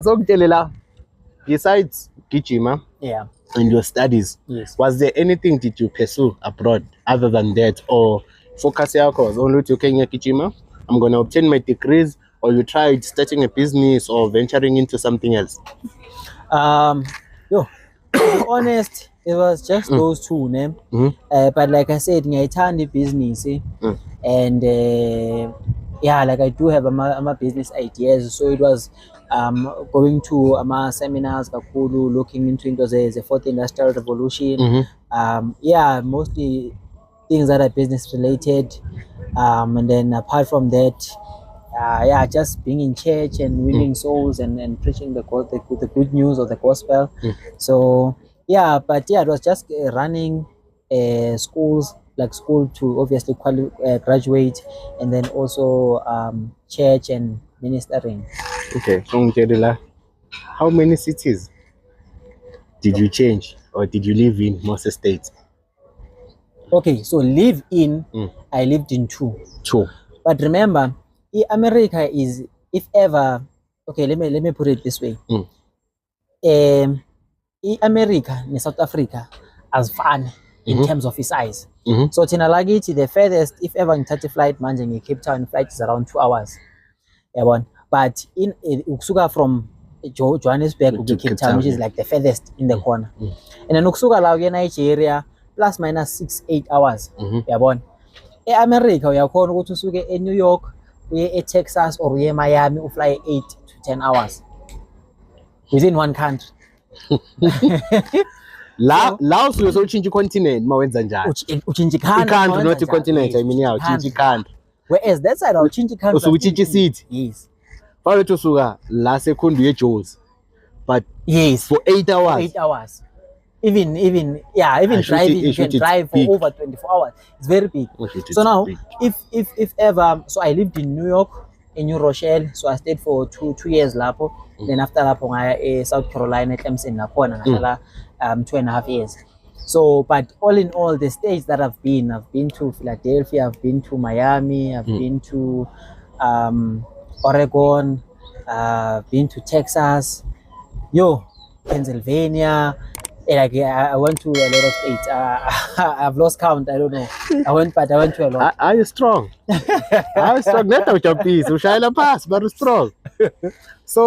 So besides Gijima and your studies, was there anything did you pursue abroad other than that, or focus was only to Kenya Gijima? I'm gonna obtain my degrees, or you tried starting a business or venturing into something else? To be honest, it was just those two names. But like I said, ngiyayithanda business, and like I do have my business ideas. So it was going to seminars, looking into the fourth industrial revolution. Mostly things that are business related. And then apart from that, just being in church and winning souls and preaching the good news of the gospel. So but it was just running schools, like school to obviously graduate, and then also church and ministering. Okay, so how many cities did you change or did you live in most states? Okay, so live in, I lived in two. But remember, America is, if ever, okay, let me put it this way. America and South Africa as fun in terms of its size. So Tinalagiti, the furthest, if ever in 30 flight, managing Cape Town flight is around 2 hours. But in Uksuga from Johannesburg to Cape Town, which is like the furthest in the corner. And then Uksuga Lauge Nigeria, plus minus 6-8 hours. America, we are going to go to New York, we Texas, or we Miami, we fly 8 to 10 hours within one country. Laos was also change continent, Uchinji country, not a continent. I mean, change country. Whereas that side of change country, so we change city. Yes. Follow to Suga, last second we chose, but yes, for 8 hours. 8 hours. Even driving, you can drive for over 24 hours. It's very big. So now, if ever, so I lived in New York, in New Rochelle, so I stayed for two years lapo. Then after lapo, I South Carolina, Clemson, Napona, 2.5 years. So, but all in all, the states that I've been to Philadelphia, I've been to Miami, I've been to Oregon, been to Texas, Pennsylvania. Like I went to a lot of states. I've lost count. I don't know. I went to a lot. Are you strong? Are you strong? Not out your piece. You shall pass, but strong. So.